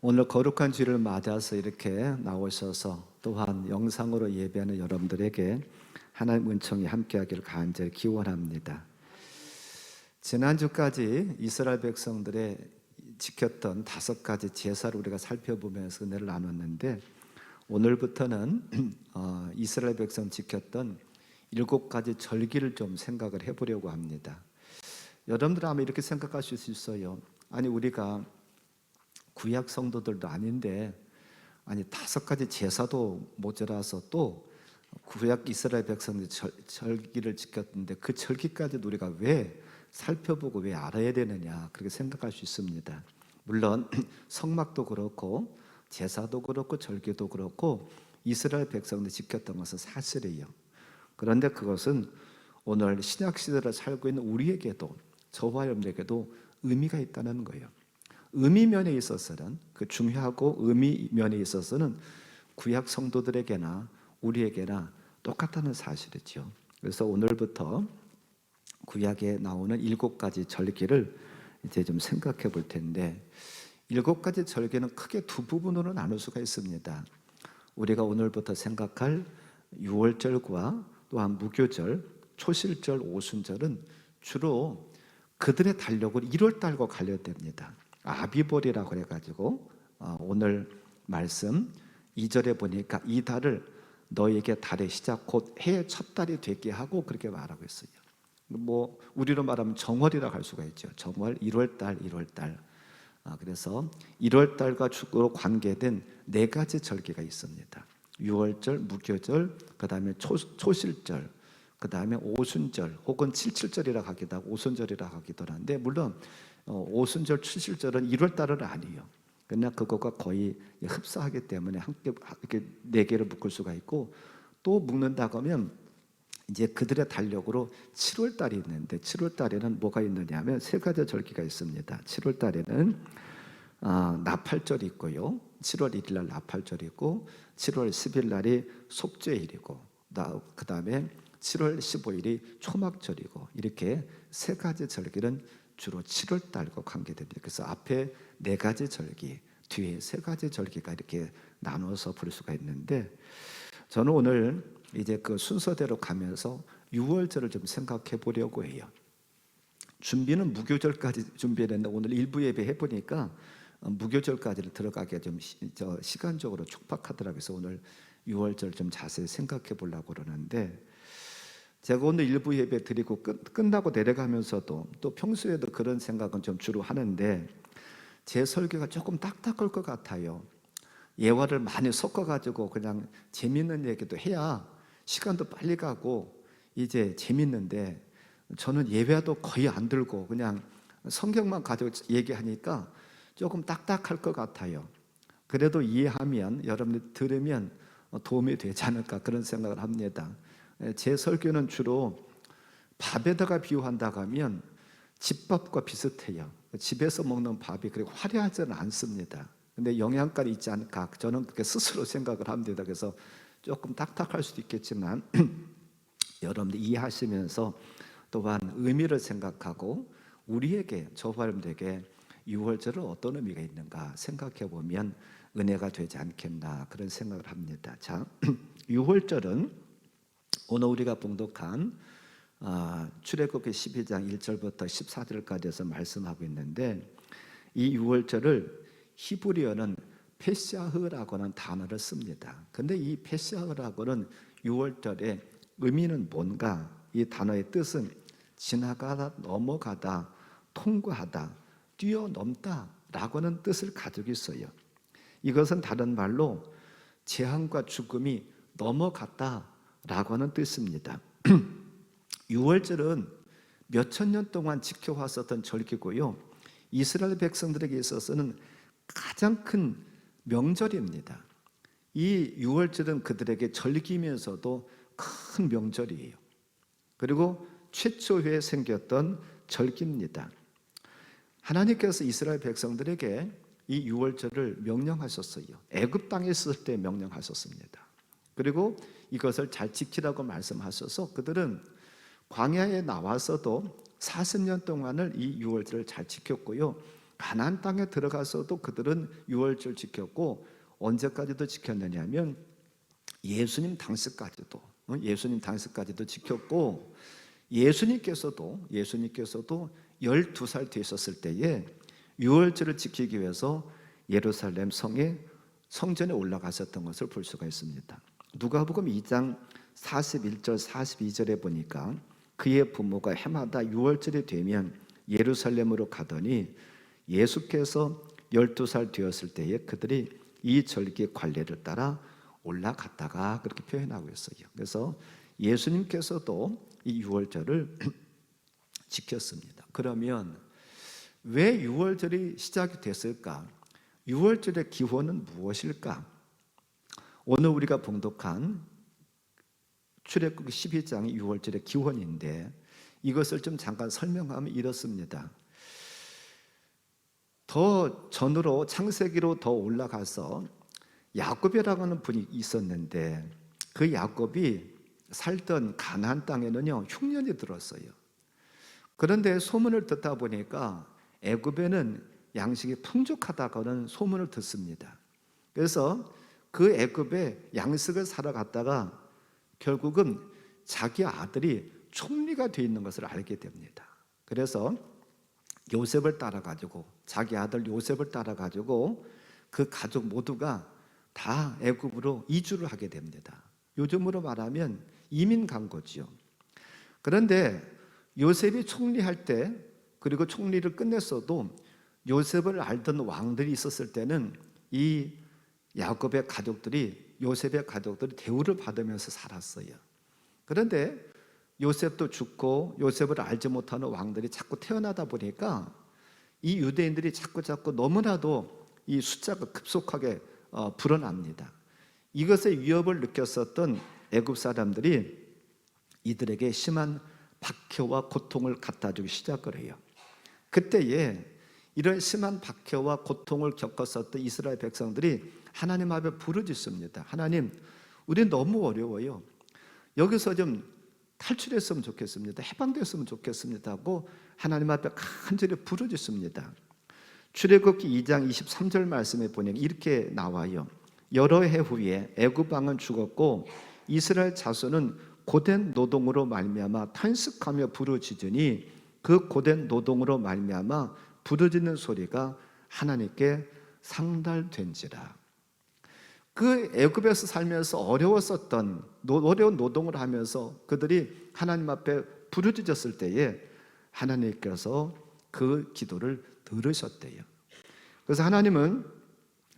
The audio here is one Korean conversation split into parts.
오늘 거룩한 주일을 맞아서 이렇게 나오셔서 또한 영상으로 예배하는 여러분들에게 하나님 은총이 함께하기를 간절히 기원합니다. 지난주까지 이스라엘 백성들의 지켰던 5가지 제사를 우리가 살펴보면서 은혜를 나눴는데, 오늘부터는 이스라엘 백성 지켰던 7가지 절기를 좀 생각을 해보려고 합니다. 여러분들 아마 이렇게 생각하실 수 있어요. 아니, 우리가 구약 성도들도 아닌데, 아니 5가지 제사도 모자라서 또 구약 이스라엘 백성들이 절기를 지켰는데 그 절기까지도 우리가 왜 살펴보고 왜 알아야 되느냐, 그렇게 생각할 수 있습니다. 물론 성막도 그렇고 제사도 그렇고 절기도 그렇고 이스라엘 백성들이 지켰던 것은 사실이에요. 그런데 그것은 오늘 신약 시대를 살고 있는 우리에게도, 저와 여러분에게도 의미가 있다는 거예요. 의미 면에 있어서는, 그 중요하고 의미 면에 있어서는 구약 성도들에게나 우리에게나 똑같다는 사실이죠. 그래서 오늘부터 구약에 나오는 7가지 절기를 이제 좀 생각해 볼 텐데, 7가지 절기는 크게 2부분으로 나눌 수가 있습니다. 우리가 오늘부터 생각할 유월절과 또한 무교절, 초실절, 오순절은 주로 그들의 달력으로 1월달과 관련됩니다. 아비볼이라고 해가지고 오늘 말씀 2절에 보니까 이 달을 너에게 달의 시작 곧 해의 첫 달이 되게 하고, 그렇게 말하고 있어요. 뭐 우리로 말하면 정월이라고 할 수가 있죠. 정월, 1월달. 그래서 1월달과 주로 관계된 4가지 절기가 있습니다. 유월절, 무교절, 그 다음에 초실절, 그 다음에 오순절, 혹은 칠칠절이라고 하기도 하고 오순절이라고 하기도 하는데, 물론 오순절, 칠칠절은 1월달은 아니에요. 그러나 그거가 거의 흡사하기 때문에 함께 이렇게 4개를 묶을 수가 있고, 또 묶는다고 하면 이제 그들의 달력으로 7월달이 있는데, 7월달에는 뭐가 있느냐 하면 3가지 절기가 있습니다. 7월달에는 나팔절이 있고요, 7월 1일 날 나팔절이 있고, 7월 10일 날이 속죄일이고, 그 다음에 7월 15일이 초막절이고, 이렇게 3가지 절기는 주로 7월달과 관계됩니다. 그래서 앞에 4가지 절기, 뒤에 3가지 절기가 이렇게 나눠서 볼 수가 있는데, 저는 오늘 이제 그 순서대로 가면서 6월절을 좀 생각해 보려고 해요. 준비는 무교절까지 준비했는데 오늘 일부 예배 해보니까 무교절까지를 들어가기가 좀 시간적으로 촉박하더라고요. 그래서 오늘 6월절 좀 자세히 생각해 보려고 그러는데, 제가 오늘 일부 예배 드리고 끝나고 내려가면서도 또 평소에도 그런 생각은 좀 주로 하는데, 제 설교가 조금 딱딱할 것 같아요. 예화를 많이 섞어가지고 그냥 재밌는 얘기도 해야 시간도 빨리 가고 이제 재밌는데, 저는 예배도 거의 안 들고 그냥 성경만 가지고 얘기하니까 조금 딱딱할 것 같아요. 그래도 이해하면, 여러분들 들으면 도움이 되지 않을까, 그런 생각을 합니다. 제 설교는 주로 밥에다가 비유한다고 하면 집밥과 비슷해요. 집에서 먹는 밥이 그렇게 화려하지는 않습니다. 근데 영양가는 있지 않을까, 저는 그렇게 스스로 생각을 합니다. 그래서 조금 딱딱할 수도 있겠지만 여러분들 이해하시면서 또한 의미를 생각하고 우리에게, 저와 여러분들에게 6월절은 어떤 의미가 있는가 생각해 보면 은혜가 되지 않겠나, 그런 생각을 합니다. 자, 6월절은 오늘 우리가 봉독한 출애굽기 12장 1절부터 14절까지 해서 말씀하고 있는데, 이 6월절을 히브리어는 페시아흐라고 하는 단어를 씁니다. 근데 이 페시아흐라고는 6월절의 의미는 뭔가, 이 단어의 뜻은 지나가다, 넘어가다, 통과하다, 뛰어넘다 라고 하는 뜻을 가지고 있어요. 이것은 다른 말로 재앙과 죽음이 넘어갔다 라고 하는 뜻입니다. 6월절은 몇천 년 동안 지켜왔었던 절기고요, 이스라엘 백성들에게 있어서는 가장 큰 명절입니다. 이 6월절은 그들에게 절기면서도 큰 명절이에요. 그리고 최초에 생겼던 절기입니다. 하나님께서 이스라엘 백성들에게 이 6월절을 명령하셨어요. 애굽 땅에 있을 때 명령하셨습니다. 그리고 이것을 잘 지키라고 말씀하셔서 그들은 광야에 나와서도 40년 동안을 이 6월절을 잘 지켰고요, 가나안 땅에 들어가서도 그들은 유월절 지켰고, 언제까지도 지켰느냐면 예수님 당시까지도 지켰고, 예수님께서도 12살 되셨을 때에 유월절을 지키기 위해서 예루살렘 성전에 올라가셨던 것을 볼 수가 있습니다. 누가복음 2장 41절 42절에 보니까 그의 부모가 해마다 유월절이 되면 예루살렘으로 가더니 예수께서 12살 되었을 때에 그들이 이 절기 관례를 따라 올라갔다가, 그렇게 표현하고 있어요. 그래서 예수님께서도 이 유월절을 지켰습니다. 그러면 왜 유월절이 시작이 됐을까? 유월절의 기원은 무엇일까? 오늘 우리가 봉독한 출애굽기 12장이 유월절의 기원인데, 이것을 좀 잠깐 설명하면 이렇습니다. 더 전으로 창세기로 더 올라가서 야곱이라고 하는 분이 있었는데, 그 야곱이 살던 가나안 땅에는요 흉년이 들었어요. 그런데 소문을 듣다 보니까 애굽에는 양식이 풍족하다고는 소문을 듣습니다. 그래서 그 애굽에 양식을 사러 갔다가 결국은 자기 아들이 총리가 되어 있는 것을 알게 됩니다. 그래서 자기 아들 요셉을 따라가지고 그 가족 모두가 다 애굽으로 이주를 하게 됩니다. 요즘으로 말하면 이민 간 거죠. 그런데 요셉이 총리할 때, 그리고 총리를 끝냈어도 요셉을 알던 왕들이 있었을 때는 이 야곱의 가족들이, 요셉의 가족들이 대우를 받으면서 살았어요. 그런데 요셉도 죽고 요셉을 알지 못하는 왕들이 자꾸 태어나다 보니까 이 유대인들이 자꾸 너무나도 이 숫자가 급속하게 불어납니다. 이것의 위협을 느꼈었던 애굽 사람들이 이들에게 심한 박해와 고통을 갖다 주기 시작을 해요. 그때에 이런 심한 박해와 고통을 겪었었던 이스라엘 백성들이 하나님 앞에 부르짖습니다. 하나님, 우리 너무 어려워요. 여기서 좀 탈출했으면 좋겠습니다. 해방됐으면 좋겠습니다 하고 하나님 앞에 간절히 부르짖습니다. 출애굽기 2장 23절 말씀에 보니 이렇게 나와요. 여러 해 후에 애굽 왕은 죽었고 이스라엘 자손은 고된 노동으로 말미암아 탄식하며 부르짖으니 그 고된 노동으로 말미암아 부르짖는 소리가 하나님께 상달된지라. 그 애굽에서 살면서 어려운 노동을 하면서 그들이 하나님 앞에 부르짖었을 때에 하나님께서 그 기도를 들으셨대요. 그래서 하나님은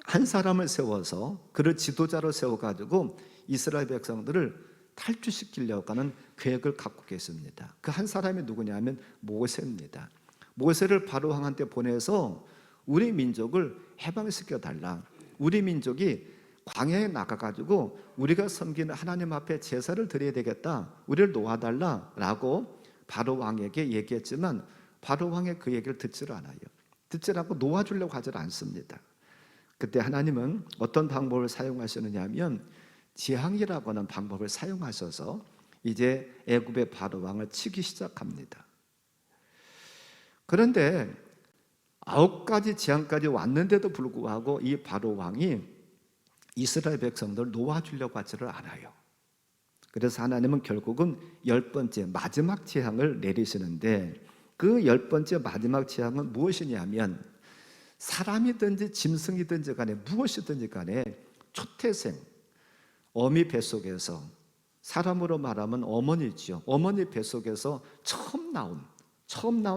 한 사람을 세워서 그를 지도자로 세워가지고 이스라엘 백성들을 탈출시키려고 하는 계획을 갖고 계십니다. 그 한 사람이 누구냐면 모세입니다. 모세를 바로 왕한테 보내서 우리 민족을 해방시켜 달라. 우리 민족이 광야에 나가가지고 우리가 섬기는 하나님 앞에 제사를 드려야 되겠다. 우리를 놓아달라라고 바로 왕에게 얘기했지만 바로 왕이 그 얘기를 듣지를 않아요. 듣지 않고 놓아주려고 하지 않습니다. 그때 하나님은 어떤 방법을 사용하시느냐 하면 재앙이라고 하는 방법을 사용하셔서 이제 애굽의 바로 왕을 치기 시작합니다. 그런데 9가지 재앙까지 왔는데도 불구하고 이 바로 왕이 이스라엘 백성들을 놓아주려고 하지를 않아요. 그래서 하나님은 결국은 10번째 마지막 재앙을 내리시는데, 그 10번째 마지막 재앙은 무엇이냐면 사람이든지 짐승이든지 간에 무엇이든지 간에 초태생, 어미 뱃속에서, 사람으로 말하면 어머니죠. 어머니 뱃속에서 처음 나온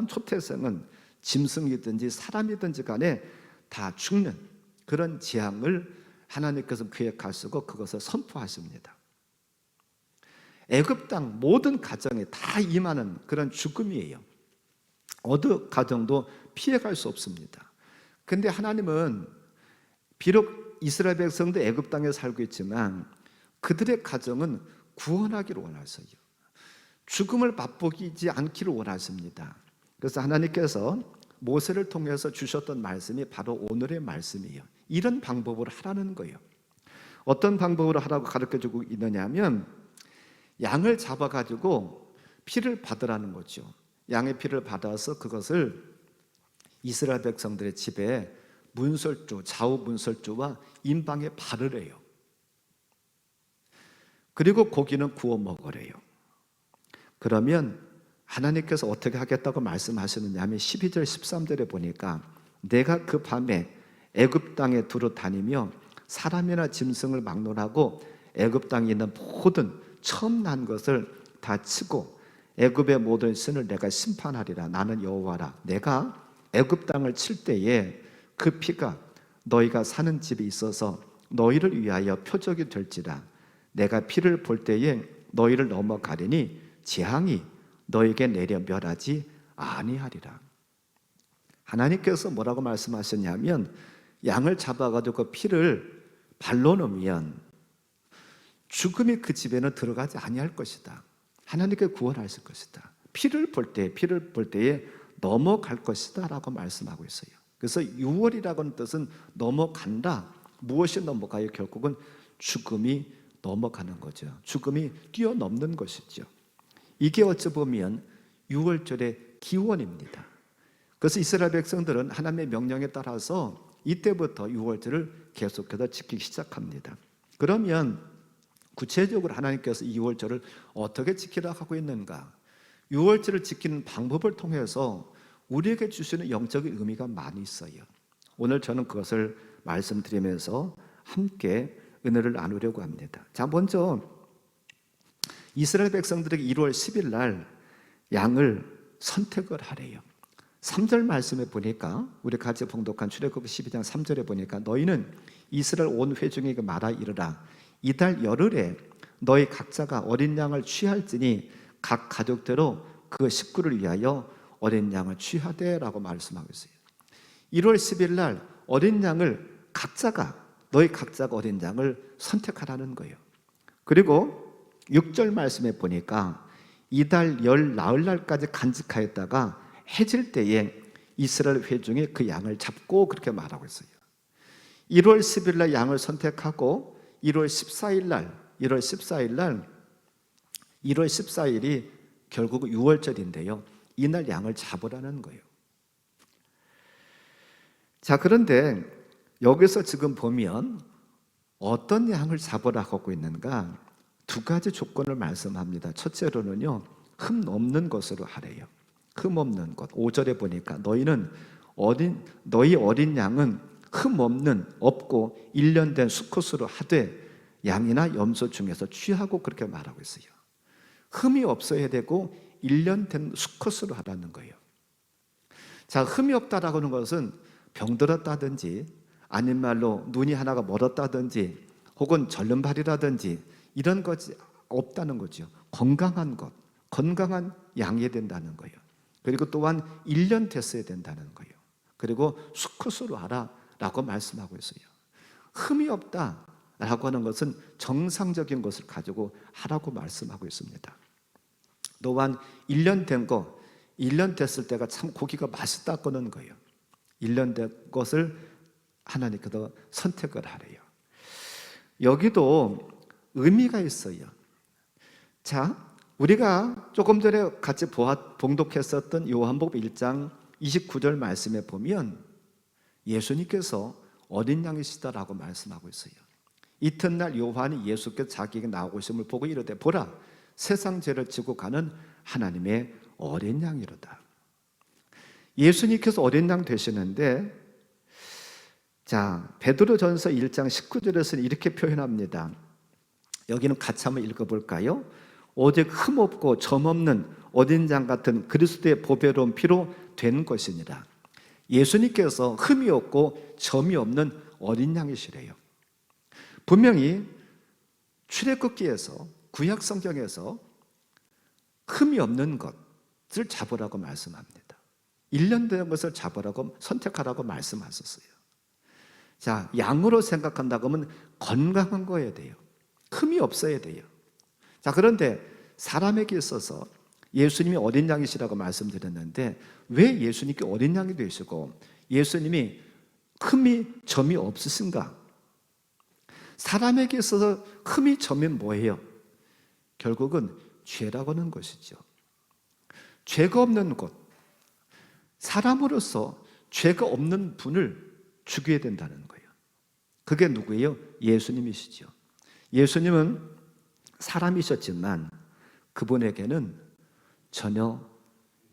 초태생은 짐승이든지 사람이든지 간에 다 죽는 그런 재앙을 하나님께서 계획하시고 그것을 선포하십니다. 애굽 땅 모든 가정에 다 임하는 그런 죽음이에요. 어느 가정도 피해갈 수 없습니다. 근데 하나님은 비록 이스라엘 백성도 애굽 땅에 살고 있지만 그들의 가정은 구원하기를 원하세요. 죽음을 맛보지 않기를 원하십니다. 그래서 하나님께서 모세를 통해서 주셨던 말씀이 바로 오늘의 말씀이에요. 이런 방법으로 하라는 거예요. 어떤 방법으로 하라고 가르쳐주고 있느냐 하면 양을 잡아가지고 피를 받으라는 거죠. 양의 피를 받아서 그것을 이스라엘 백성들의 집에 문설주, 좌우 문설주와 인방에 발을 해요. 그리고 고기는 구워 먹으래요. 그러면 하나님께서 어떻게 하겠다고 말씀하시느냐 하면 12절 13절에 보니까 내가 그 밤에 애굽 땅에 두루 다니며 사람이나 짐승을 막론하고 애굽 땅에 있는 모든 처음 난 것을 다 치고 애굽의 모든 신을 내가 심판하리라. 나는 여호와라. 내가 애굽 땅을 칠 때에 그 피가 너희가 사는 집에 있어서 너희를 위하여 표적이 될지라. 내가 피를 볼 때에 너희를 넘어가리니 재앙이 너에게 내려 멸하지 아니하리라. 하나님께서 뭐라고 말씀하셨냐면 양을 잡아가지고 그 피를 발로 넣으면 죽음이 그 집에는 들어가지 아니할 것이다. 하나님께 구원하실 것이다. 피를 볼 때에 넘어갈 것이다 라고 말씀하고 있어요. 그래서 6월이라고 하는 뜻은 넘어간다. 무엇이 넘어가요? 결국은 죽음이 넘어가는 거죠. 죽음이 뛰어넘는 것이죠. 이게 어찌 보면 6월절의 기원입니다. 그래서 이스라엘 백성들은 하나님의 명령에 따라서 이때부터 6월절을 계속해서 지키기 시작합니다. 그러면 구체적으로 하나님께서 이 6월절을 어떻게 지키라고 하고 있는가? 6월절을 지키는 방법을 통해서 우리에게 주시는 영적인 의미가 많이 있어요. 오늘 저는 그것을 말씀드리면서 함께 은혜를 나누려고 합니다. 자, 먼저 이스라엘 백성들에게 1월 10일 날 양을 선택을 하래요. 3절 말씀에 보니까 우리 같이 봉독한 출애굽기 12장 3절에 보니까 너희는 이스라엘 온 회중에게 말하 이르라. 이달 열흘에 너희 각자가 어린 양을 취할지니 각 가족대로 그 식구를 위하여 어린 양을 취하되라고 말씀하고 있어요. 1월 10일 날 어린 양을 너희 각자가 어린 양을 선택하라는 거예요. 그리고 6절 말씀에 보니까 이달 열 나흘 날까지 간직하였다가 해질 때에 이스라엘 회중이 그 양을 잡고 그렇게 말하고 있어요. 1월 10일 날 양을 선택하고 1월 14일이 결국 6월절인데요. 이날 양을 잡으라는 거예요. 자, 그런데 여기서 지금 보면 어떤 양을 잡으라고 하고 있는가? 두 가지 조건을 말씀합니다. 첫째로는요, 흠 없는 것으로 하래요. 흠 없는 것. 5절에 보니까 너희 어린 양은 흠 없고 1년 된 수컷으로 하되 양이나 염소 중에서 취하고 그렇게 말하고 있어요. 흠이 없어야 되고 1년 된 수컷으로 하라는 거예요. 자, 흠이 없다라고 하는 것은 병들었다든지 아닌 말로 눈이 하나가 멀었다든지 혹은 절름발이라든지 이런 것이 없다는 거죠. 건강한 것, 건강한 양이 된다는 거예요. 그리고 또한 1년 됐어야 된다는 거예요. 그리고 수컷으로 하라라고 말씀하고 있어요. 흠이 없다라고 하는 것은 정상적인 것을 가지고 하라고 말씀하고 있습니다. 또한 1년 된 거, 1년 됐을 때가 참 고기가 맛있다고는 거예요. 1년 된 것을 하나님께서 선택을 하래요. 여기도 의미가 있어요. 자, 우리가 조금 전에 같이 봉독했었던 요한복음 1장 29절 말씀에 보면 예수님께서 어린 양이시다라고 말씀하고 있어요. 이튿날 요한이 예수께서 자기에게 나오심을 보고 이르되 보라, 세상 죄를 지고 가는 하나님의 어린 양이로다. 예수님께서 어린 양 되시는데, 자, 베드로전서 1장 19절에서는 이렇게 표현합니다. 여기는 같이 한번 읽어볼까요? 오직 흠없고 점없는 어린 양 같은 그리스도의 보배로운 피로 된 것이니라. 예수님께서 흠이 없고 점이 없는 어린 양이시래요. 분명히 출애굽기에서 구약 성경에서 흠이 없는 것을 잡으라고 말씀합니다. 1년 된 것을 잡으라고 선택하라고 말씀하셨어요. 자, 양으로 생각한다고 하면 건강한 거여야 돼요. 흠이 없어야 돼요. 자, 그런데 사람에게 있어서 예수님이 어린 양이시라고 말씀드렸는데 왜 예수님께 어린 양이 되시고 예수님이 흠이 점이 없으신가? 사람에게 있어서 흠이 점이 뭐예요? 결국은 죄라고 하는 것이죠. 죄가 없는 것, 사람으로서 죄가 없는 분을 죽여야 된다는 거예요. 그게 누구예요? 예수님이시죠. 예수님은 사람이셨지만 그분에게는 전혀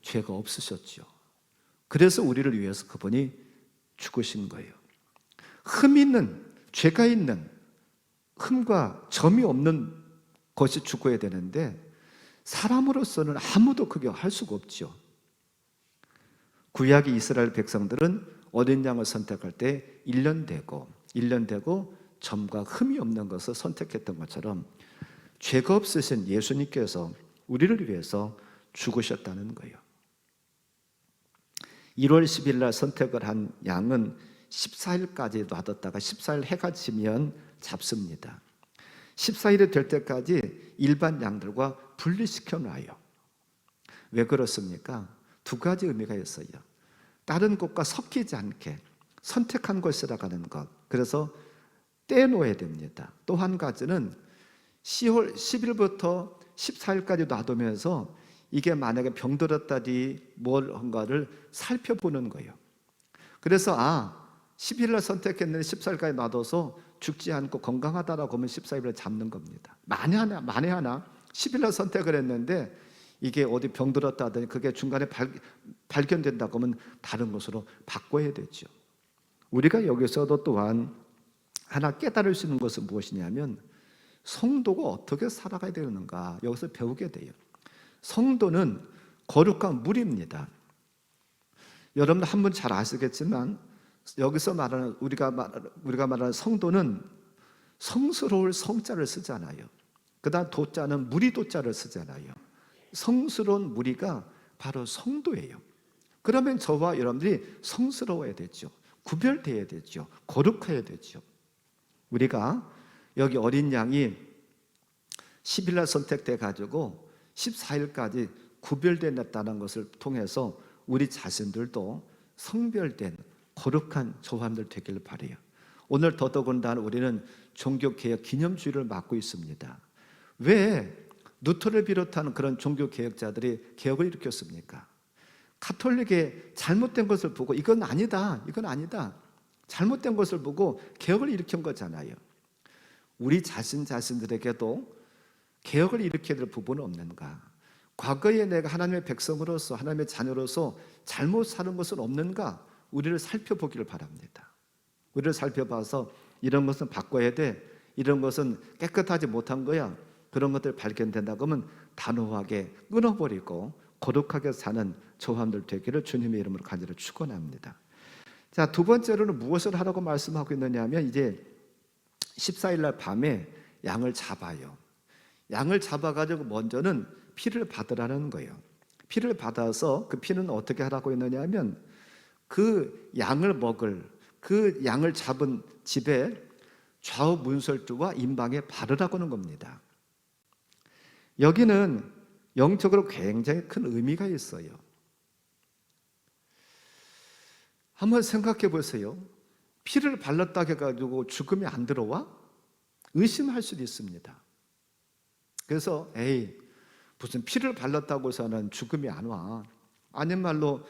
죄가 없으셨죠. 그래서 우리를 위해서 그분이 죽으신 거예요. 흠 있는, 죄가 있는, 흠과 점이 없는 것이 죽어야 되는데 사람으로서는 아무도 그게 할 수가 없죠. 구약의 이스라엘 백성들은 어린 양을 선택할 때 1년 되고 점과 흠이 없는 것을 선택했던 것처럼 죄가 없으신 예수님께서 우리를 위해서 죽으셨다는 거예요. 1월 10일 날 선택을 한 양은 14일까지 놔뒀다가 14일 해가 지면 잡습니다. 14일이 될 때까지 일반 양들과 분리시켜 놔요. 왜 그렇습니까? 두 가지 의미가 있어요. 다른 것과 섞이지 않게 선택한 것이라고 하는 것. 그래서 떼놓아야 됩니다. 또 한 가지는 10월 10일부터 14일까지 놔두면서 이게 만약에 병들었다니 뭔가를 살펴보는 거예요. 그래서 10일날 선택했는데 14일까지 놔둬서 죽지 않고 건강하다라고 하면 14일을 잡는 겁니다. 만에 하나 10일날 선택을 했는데 이게 어디 병들었다 하더니 그게 중간에 발견된다고 하면 다른 것으로 바꿔야 되죠. 우리가 여기서도 또한 하나 깨달을 수 있는 것은 무엇이냐면 성도가 어떻게 살아가야 되는가 여기서 배우게 돼요. 성도는 거룩한 물입니다. 여러분 한 분 잘 아시겠지만 여기서 말하는 우리가 말하는 성도는 성스러울 성자를 쓰잖아요. 그다음 도자는 무리 도자를 쓰잖아요. 성스러운 무리가 바로 성도예요. 그러면 저와 여러분들이 성스러워야 되죠. 구별되어야 되죠. 거룩해야 되죠. 우리가 여기 어린 양이 10일날 선택돼 가지고 14일까지 구별되었다는 것을 통해서 우리 자신들도 성별된 거룩한 조함들 되기를 바라요. 오늘 더더군다나 우리는 종교개혁 기념주의를 맡고 있습니다. 왜 루터를 비롯한 그런 종교개혁자들이 개혁을 일으켰습니까? 가톨릭의 잘못된 것을 보고 이건 아니다 잘못된 것을 보고 개혁을 일으킨 거잖아요. 우리 자신들에게도 개혁을 일으켜야 될 부분은 없는가? 과거에 내가 하나님의 백성으로서 하나님의 자녀로서 잘못 사는 것은 없는가? 우리를 살펴보기를 바랍니다. 우리를 살펴봐서 이런 것은 바꿔야 돼, 이런 것은 깨끗하지 못한 거야, 그런 것들 발견된다고 하면 단호하게 끊어버리고 거룩하게 사는 조함들 되기를 주님의 이름으로 간절히 축원합니다. 자, 두 번째로는 무엇을 하라고 말씀하고 있느냐 하면 이제 14일 날 밤에 양을 잡아요. 양을 잡아가지고 먼저는 피를 받으라는 거예요. 피를 받아서 그 피는 어떻게 하라고 했느냐 하면 그 양을 먹을, 그 양을 잡은 집에 좌우 문설주와 임방에 바르라고 하는 겁니다. 여기는 영적으로 굉장히 큰 의미가 있어요. 한번 생각해 보세요. 피를 발랐다 해가지고 죽음이 안 들어와? 의심할 수도 있습니다. 그래서 무슨 피를 발랐다고 해서는 죽음이 안 와. 아닌 말로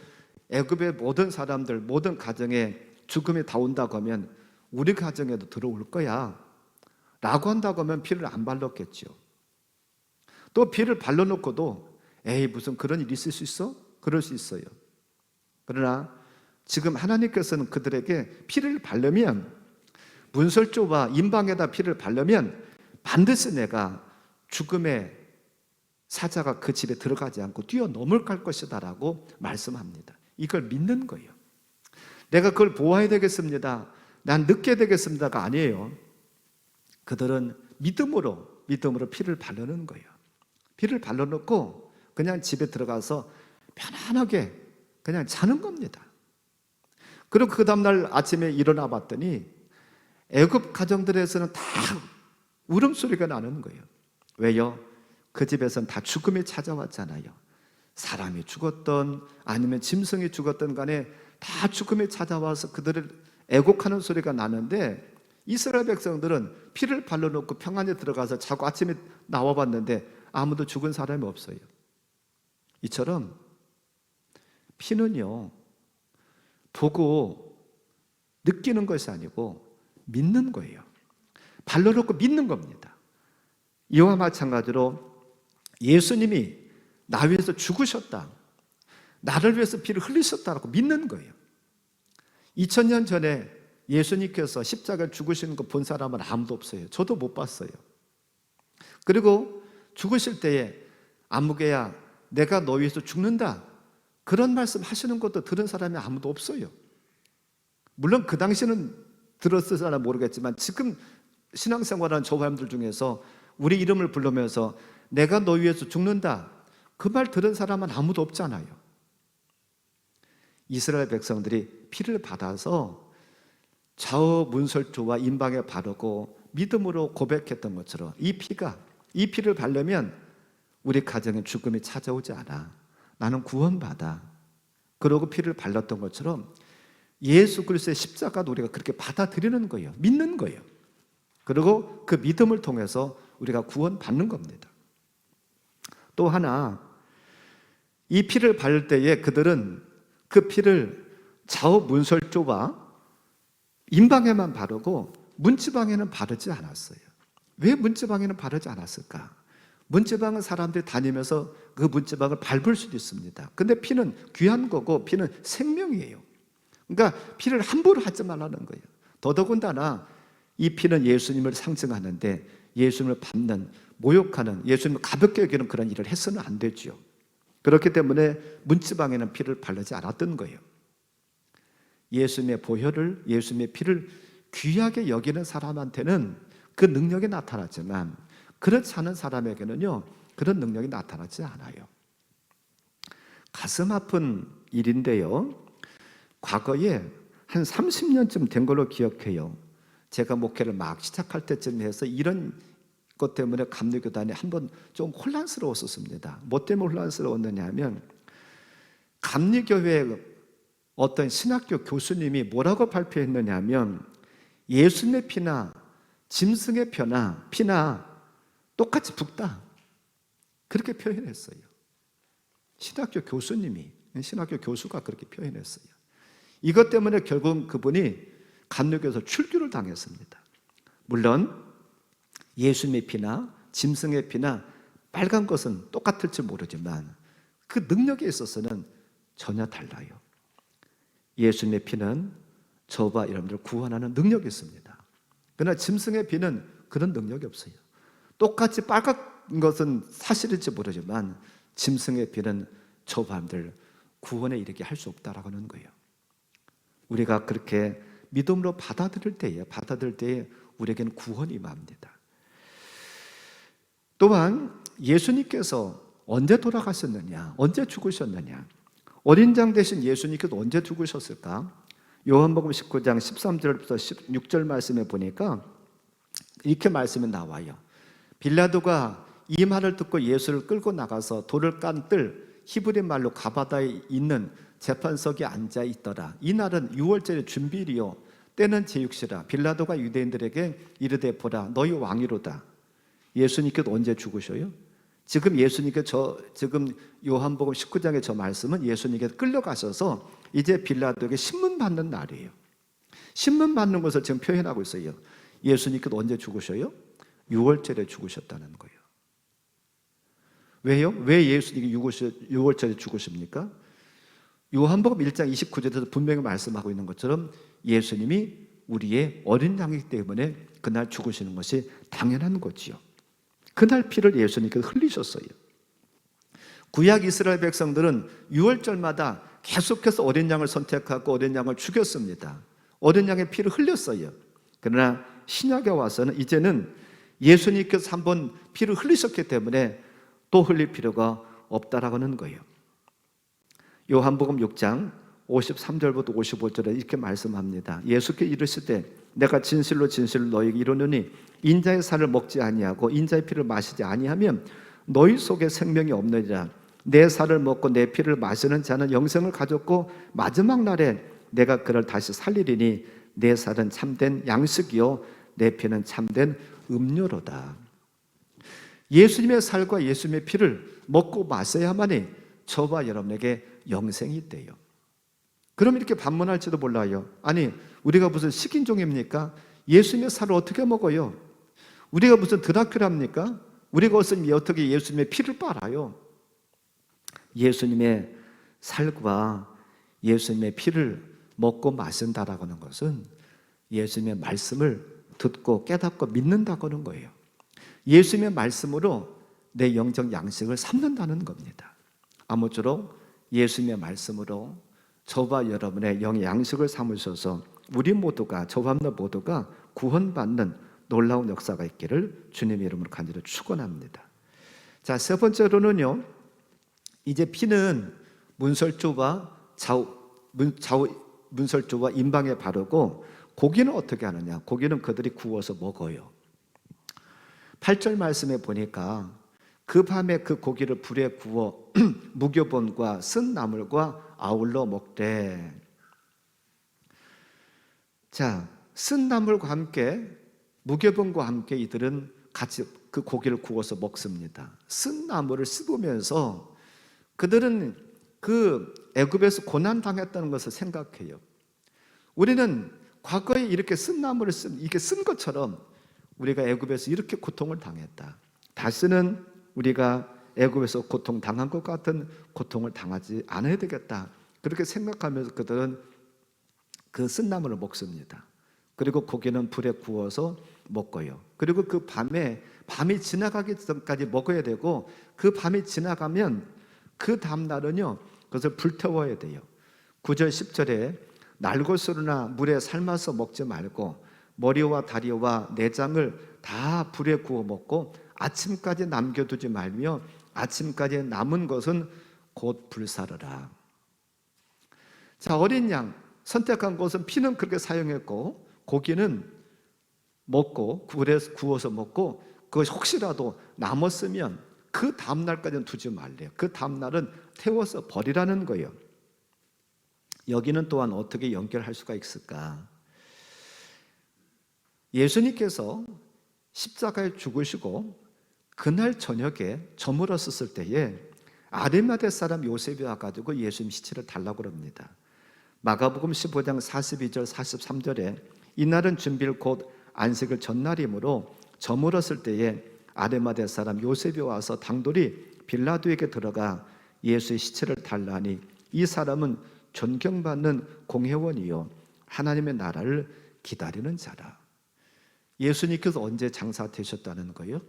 애굽의 모든 사람들, 모든 가정에 죽음이 다 온다고 하면 우리 가정에도 들어올 거야 라고 한다고 하면 피를 안 발랐겠죠. 또 피를 발라놓고도 무슨 그런 일이 있을 수 있어? 그럴 수 있어요. 그러나 지금 하나님께서는 그들에게 피를 바르면, 문설주와 임방에다 피를 바르면 반드시 내가 죽음의 사자가 그 집에 들어가지 않고 뛰어넘을 것이다 라고 말씀합니다. 이걸 믿는 거예요. 내가 그걸 보아야 되겠습니다, 난 늦게 되겠습니다가 아니에요. 그들은 믿음으로 피를 바르는 거예요. 피를 발라놓고 그냥 집에 들어가서 편안하게 그냥 자는 겁니다. 그리고 그 다음날 아침에 일어나 봤더니 애굽 가정들에서는 다 울음소리가 나는 거예요. 왜요? 그 집에서는 다 죽음이 찾아왔잖아요. 사람이 죽었던 아니면 짐승이 죽었던 간에 다 죽음이 찾아와서 그들을 애곡하는 소리가 나는데 이스라엘 백성들은 피를 발라놓고 평안히 들어가서 자고 아침에 나와봤는데 아무도 죽은 사람이 없어요. 이처럼 피는요, 보고 느끼는 것이 아니고 믿는 거예요. 발로 놓고 믿는 겁니다. 이와 마찬가지로 예수님이 나 위해서 죽으셨다, 나를 위해서 피를 흘리셨다고 믿는 거예요. 2000년 전에 예수님께서 십자가를 죽으시는 거 본 사람은 아무도 없어요. 저도 못 봤어요. 그리고 죽으실 때에 아무개야 내가 너 위해서 죽는다, 그런 말씀 하시는 것도 들은 사람이 아무도 없어요. 물론 그 당시는 들었을 사람 모르겠지만 지금 신앙생활하는 저 사람들 중에서 우리 이름을 부르면서 내가 너 위해서 죽는다, 그 말 들은 사람은 아무도 없잖아요. 이스라엘 백성들이 피를 받아서 좌우 문설주와 임방에 바르고 믿음으로 고백했던 것처럼 이 피를 바르면 우리 가정에 죽음이 찾아오지 않아, 나는 구원받아, 그러고 피를 발랐던 것처럼 예수 그리스도의 십자가도 우리가 그렇게 받아들이는 거예요. 믿는 거예요. 그리고 그 믿음을 통해서 우리가 구원받는 겁니다. 또 하나, 이 피를 바를 때에 그들은 그 피를 좌우 문설주와 임방에만 바르고 문지방에는 바르지 않았어요. 왜 문지방에는 바르지 않았을까? 문지방은 사람들이 다니면서 그 문지방을 밟을 수도 있습니다. 근데 피는 귀한 거고 피는 생명이에요. 그러니까 피를 함부로 하지 말라는 거예요. 더더군다나 이 피는 예수님을 상징하는데 예수님을 밟는, 모욕하는, 예수님을 가볍게 여기는 그런 일을 해서는 안 되죠. 그렇기 때문에 문지방에는 피를 바르지 않았던 거예요. 예수님의 보혈을, 예수님의 피를 귀하게 여기는 사람한테는 그 능력이 나타나지만 그렇지 않은 사람에게는요, 그런 능력이 나타나지 않아요. 가슴 아픈 일인데요, 과거에 한 30년쯤 된 걸로 기억해요. 제가 목회를 막 시작할 때쯤 해서 이런 것 때문에 감리교단이 한번 좀 혼란스러웠었습니다. 뭐 때문에 혼란스러웠느냐 하면 감리교회 어떤 신학교 교수님이 뭐라고 발표했느냐 하면 예수님의 피나 짐승의 피나 똑같이 붓다, 그렇게 표현했어요. 신학교 교수님이, 신학교 교수가 그렇게 표현했어요. 이것 때문에 결국 그분이 감리교에서 출교를 당했습니다. 물론 예수님의 피나 짐승의 피나 빨간 것은 똑같을지 모르지만 그 능력에 있어서는 전혀 달라요. 예수님의 피는 저와 여러분들을 구원하는 능력이 있습니다. 그러나 짐승의 피는 그런 능력이 없어요. 똑같이 빨간 것은 사실일지 모르지만 짐승의 피는 저와 여러분들 구원에 이르게 할 수 없다라고 하는 거예요. 우리가 그렇게 믿음으로 받아들일 때에 우리에게는 구원이 임합니다. 또한 예수님께서 언제 돌아가셨느냐, 언제 죽으셨느냐, 어린 양 되신 예수님께서 언제 죽으셨을까? 요한복음 19장 13절부터 16절 말씀에 보니까 이렇게 말씀이 나와요. 빌라도가 이 말을 듣고 예수를 끌고 나가서 돌을 깐 뜰, 히브리 말로 가바다에 있는 재판석에 앉아 있더라. 이 날은 6월절의 준비일이요 때는 제6시라. 빌라도가 유대인들에게 이르되 보라, 너희 왕이로다. 예수님께서 언제 죽으셔요? 지금 예수님께 지금 요한복음 19장의 저 말씀은 예수님께서 끌려가셔서 이제 빌라도에게 신문 받는 날이에요. 신문 받는 것을 지금 표현하고 있어요. 예수님께서 언제 죽으셔요? 6월절에 죽으셨다는 거예요. 왜요? 왜 예수님이 6월절에 죽으십니까? 요한복음 1장 29절에서 분명히 말씀하고 있는 것처럼 예수님이 우리의 어린 양이기 때문에 그날 죽으시는 것이 당연한 거지요. 그날 피를 예수님께서 흘리셨어요. 구약 이스라엘 백성들은 6월절마다 계속해서 어린 양을 선택하고 어린 양을 죽였습니다. 어린 양의 피를 흘렸어요. 그러나 신약에 와서는 이제는 예수님께서 한번 피를 흘리셨기 때문에 또 흘릴 필요가 없다라고 하는 거예요. 요한복음 6장 53절부터 55절에 이렇게 말씀합니다. 예수께서 이르시되 내가 진실로 진실로 너희에게 이르노니 인자의 살을 먹지 아니하고 인자의 피를 마시지 아니하면 너희 속에 생명이 없느니라. 내 살을 먹고 내 피를 마시는 자는 영생을 가졌고 마지막 날에 내가 그를 다시 살리리니 내 살은 참된 양식이요 내 피는 참된 음료로다. 예수님의 살과 예수님의 피를 먹고 마셔야만이 저와 여러분에게 영생이 있대요. 그럼 이렇게 반문할지도 몰라요. 아니, 우리가 무슨 식인종입니까? 예수님의 살을 어떻게 먹어요? 우리가 무슨 드라큘라입니까? 우리가 어떻게 예수님의 피를 빨아요? 예수님의 살과 예수님의 피를 먹고 마신다라고 하는 것은 예수님의 말씀을 듣고 깨닫고 믿는다고 하는 거예요. 예수님의 말씀으로 내 영적 양식을 삼는다는 겁니다. 아무쪼록 예수님의 말씀으로 저와 여러분의 영의 양식을 삼으셔서 우리 모두가, 저와 모두가 구원받는 놀라운 역사가 있기를 주님의 이름으로 간절히 축원합니다. 자, 세 번째로는요, 이제 피는 문설주와 문설주와 임방에 바르고 고기는 어떻게 하느냐? 고기는 그들이 구워서 먹어요. 8절 말씀에 보니까 그 밤에 그 고기를 불에 구워 무교본과 쓴 나물과 아울러 먹되. 자, 쓴 나물과 함께 무교본과 함께 이들은 같이 그 고기를 구워서 먹습니다. 쓴 나물을 씹으면서 그들은 그 애굽에서 고난 당했다는 것을 생각해요. 우리는 과거에 이렇게 쓴 나물을 이렇게 쓴 것처럼 우리가 애굽에서 이렇게 고통을 당했다. 다시는 우리가 애굽에서 고통 당한 것 같은 고통을 당하지 않아야 되겠다. 그렇게 생각하면서 그들은 그 쓴 나물을 먹습니다. 그리고 고기는 불에 구워서 먹고요. 그리고 그 밤이 지나가기 전까지 먹어야 되고, 그 밤이 지나가면 그 다음 날은요, 그것을 불태워야 돼요. 9절 10절에 날것으로나 물에 삶아서 먹지 말고 머리와 다리와 내장을 다 불에 구워 먹고 아침까지 남겨두지 말며 아침까지 남은 것은 곧 불사르라. 자, 어린 양 선택한 것은 피는 그렇게 사용했고 고기는 먹고 불에 구워서 먹고, 그것이 혹시라도 남았으면 그 다음날까지는 두지 말래요. 그 다음날은 태워서 버리라는 거예요. 여기는 또한 어떻게 연결할 수가 있을까? 예수님께서 십자가에 죽으시고 그날 저녁에 저물었을 때에 아리마대 사람 요셉이 와가지고 예수님 시체를 달라고 합니다. 마가복음 15장 42절 43절에 이날은 준비일 곧 안식일 전날이므로 저물었을 때에 아리마대 사람 요셉이 와서 당돌이 빌라도에게 들어가 예수의 시체를 달라니 이 사람은 존경받는 공회원이요 하나님의 나라를 기다리는 자라. 예수님께서 언제 장사되셨다는 거예요?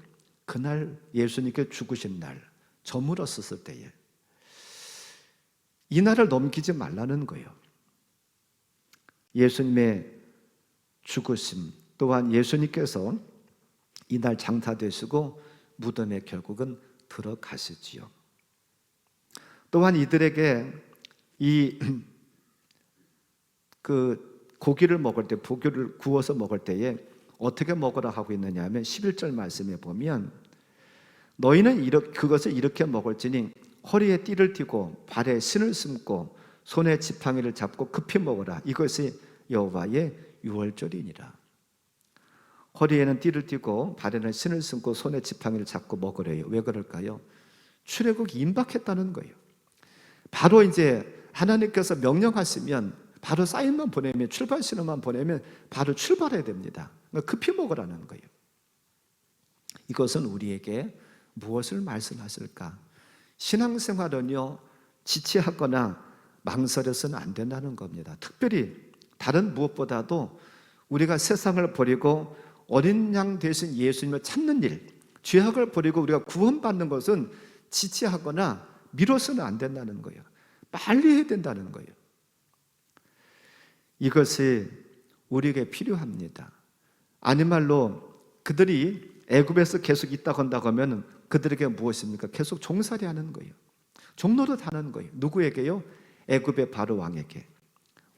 그날 예수님께서 죽으신 날, 저물었을 때에. 이 날을 넘기지 말라는 거예요. 예수님의 죽으심, 또한 예수님께서 이날 장사되시고 무덤에 결국은 들어가시지요. 또한 이들에게 그 고기를 먹을 때, 고기를 구워서 먹을 때에 어떻게 먹으라 하고 있느냐 하면 11절 말씀에 보면 너희는 그것을 이렇게 먹을지니 허리에 띠를 띠고 발에 신을 신고 손에 지팡이를 잡고 급히 먹으라. 이것이 여호와의 유월절이니라. 허리에는 띠를 띠고 발에는 신을 신고 손에 지팡이를 잡고 먹으래요. 왜 그럴까요? 출애굽이 임박했다는 거예요. 바로 이제 하나님께서 명령하시면 바로 사인만 보내면, 출발 신호만 보내면 바로 출발해야 됩니다. 그러니까 급히 먹으라는 거예요. 이것은 우리에게 무엇을 말씀하실까? 신앙생활은요, 지체하거나 망설여서는 안 된다는 겁니다. 특별히 다른 무엇보다도 우리가 세상을 버리고 어린 양 대신 예수님을 찾는 일, 죄악을 버리고 우리가 구원받는 것은 지체하거나 미뤄서는 안 된다는 거예요. 빨리 해야 된다는 거예요. 이것이 우리에게 필요합니다. 아니 말로 그들이 애굽에서 계속 있다 건다고 하면 그들에게 무엇입니까? 계속 종살이 하는 거예요. 종노릇 하는 거예요. 누구에게요? 애굽의 바로 왕에게.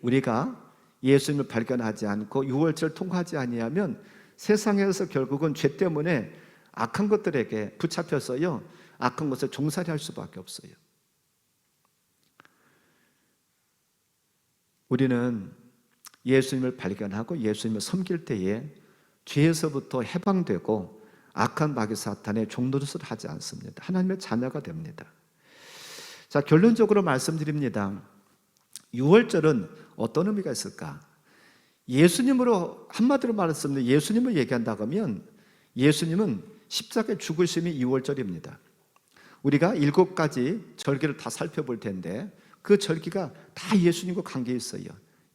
우리가 예수님을 발견하지 않고 유월절 통과하지 아니하면 세상에서 결국은 죄 때문에 악한 것들에게 붙잡혀서요, 악한 것을 종살이 할 수밖에 없어요. 우리는 예수님을 발견하고 예수님을 섬길 때에 죄에서부터 해방되고 악한 마귀 사탄의 종노릇을 하지 않습니다. 하나님의 자녀가 됩니다. 자, 결론적으로 말씀드립니다. 유월절은 어떤 의미가 있을까? 예수님으로 한마디로 말했습니다. 예수님을 얘기한다고 하면 예수님은 십자가에 죽으심이 유월절입니다. 우리가 7가지 절기를 다 살펴볼 텐데 그 절기가 다 예수님과 관계 있어요.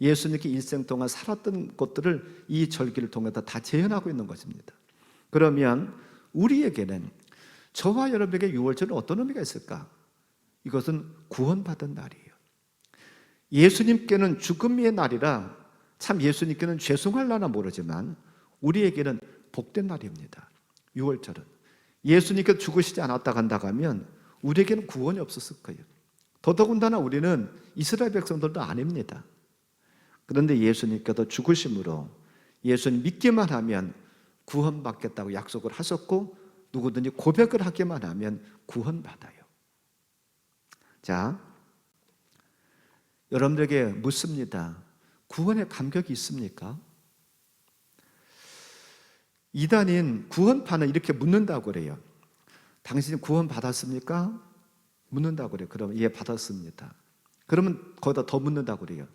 예수님께 일생 동안 살았던 것들을 이 절기를 통해서 다 재현하고 있는 것입니다. 그러면 우리에게는, 저와 여러분에게 유월절은 어떤 의미가 있을까? 이것은 구원받은 날이에요. 예수님께는 죽음의 날이라 참 예수님께는 죄송할 날나 모르지만 우리에게는 복된 날입니다. 유월절은 예수님께서 죽으시지 않았다 간다고 하면 우리에게는 구원이 없었을 거예요. 더더군다나 우리는 이스라엘 백성들도 아닙니다. 그런데 예수님께서 죽으심으로 예수님 믿기만 하면 구원받겠다고 약속을 하셨고 누구든지 고백을 하기만 하면 구원받아요. 자, 여러분들에게 묻습니다. 구원의 감격이 있습니까? 이단인 구원파는 이렇게 묻는다고 그래요. 당신이 구원 받았습니까? 묻는다고 그래요. 그러면 예, 받았습니다. 그러면 거기다 더 묻는다고 그래요.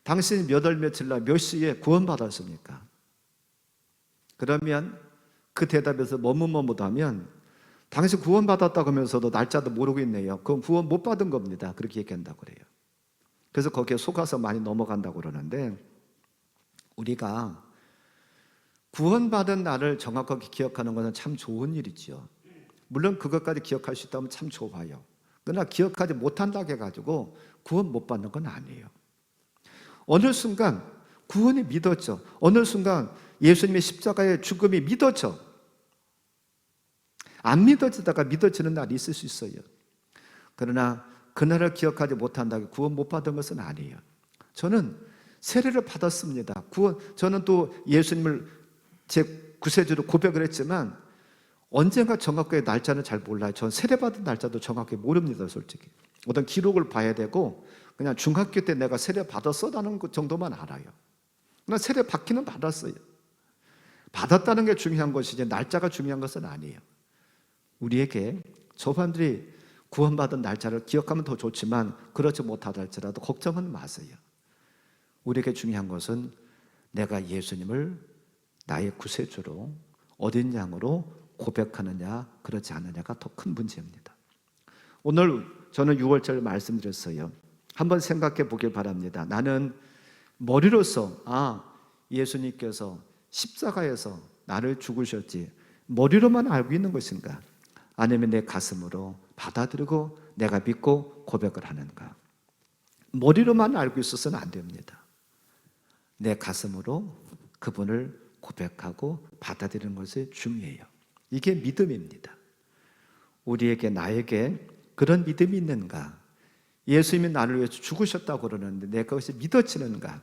당신이 몇 월 며칠 날 몇 시에 구원 받았습니까? 그러면 그 대답에서 머뭇머뭇하면 당신 구원 받았다고 하면서도 날짜도 모르고 있네요. 그럼 구원 못 받은 겁니다. 그렇게 얘기한다고 그래요. 그래서 거기에 속아서 많이 넘어간다고 그러는데, 우리가 구원받은 날을 정확하게 기억하는 것은 참 좋은 일이죠. 물론 그것까지 기억할 수 있다면 참 좋아요. 그러나 기억하지 못한다고 해가지고 구원 못 받는 건 아니에요. 어느 순간 구원이 믿어져. 어느 순간 예수님의 십자가의 죽음이 믿어져. 안 믿어지다가 믿어지는 날이 있을 수 있어요. 그러나 그날을 기억하지 못한다고 구원 못 받은 것은 아니에요. 저는 세례를 받았습니다. 저는 또 예수님을 제 구세주로 고백을 했지만 언젠가 정확하게 날짜는 잘 몰라요. 전 세례받은 날짜도 정확하게 모릅니다, 솔직히. 어떤 기록을 봐야 되고 그냥 중학교 때 내가 세례 받았어라는 것 정도만 알아요. 그러나 세례 받기는 받았어요. 받았다는 게 중요한 것이지 날짜가 중요한 것은 아니에요. 우리에게 저 사람들이 구원받은 날짜를 기억하면 더 좋지만 그렇지 못하다 할지라도 걱정은 마세요. 우리에게 중요한 것은 내가 예수님을 나의 구세주로 어린 양으로 고백하느냐 그렇지 않느냐가 더 큰 문제입니다. 오늘 저는 6월절 말씀드렸어요. 한번 생각해 보길 바랍니다. 나는 머리로서 예수님께서 십자가에서 나를 죽으셨지 머리로만 알고 있는 것인가? 아니면 내 가슴으로 받아들이고 내가 믿고 고백을 하는가? 머리로만 알고 있어서는 안 됩니다. 내 가슴으로 그분을 고백하고 받아들이는 것이 중요해요. 이게 믿음입니다. 우리에게 나에게 그런 믿음이 있는가? 예수님이 나를 위해서 죽으셨다고 그러는데 내가 그것이 믿어지는가?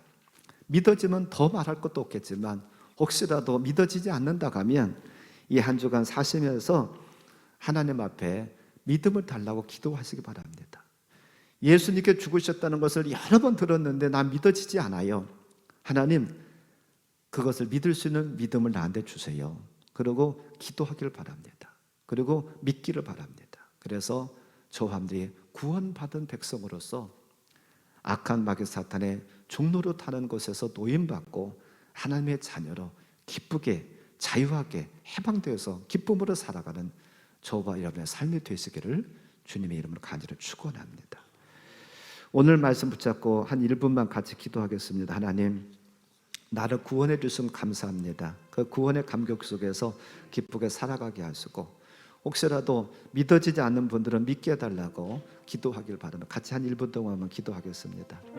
믿어지면 더 말할 것도 없겠지만 혹시라도 믿어지지 않는다고 하면 이 한 주간 사시면서 하나님 앞에 믿음을 달라고 기도하시기 바랍니다. 예수님께 죽으셨다는 것을 여러 번 들었는데 난 믿어지지 않아요. 하나님, 그것을 믿을 수 있는 믿음을 나한테 주세요. 그리고 기도하기를 바랍니다. 그리고 믿기를 바랍니다. 그래서 저 사람들이 구원받은 백성으로서 악한 마귀 사탄의 종로로 타는 곳에서 노임받고 하나님의 자녀로 기쁘게 자유하게 해방되어서 기쁨으로 살아가는 저와 여러분의 삶이 되시기를 주님의 이름으로 간절히 축원합니다. 오늘 말씀 붙잡고 한 1분만 같이 기도하겠습니다. 하나님, 나를 구원해 주시면 감사합니다. 그 구원의 감격 속에서 기쁘게 살아가게 하시고 혹시라도 믿어지지 않는 분들은 믿게 해달라고 기도하길 바랍니다. 같이 한 1분 동안만 기도하겠습니다.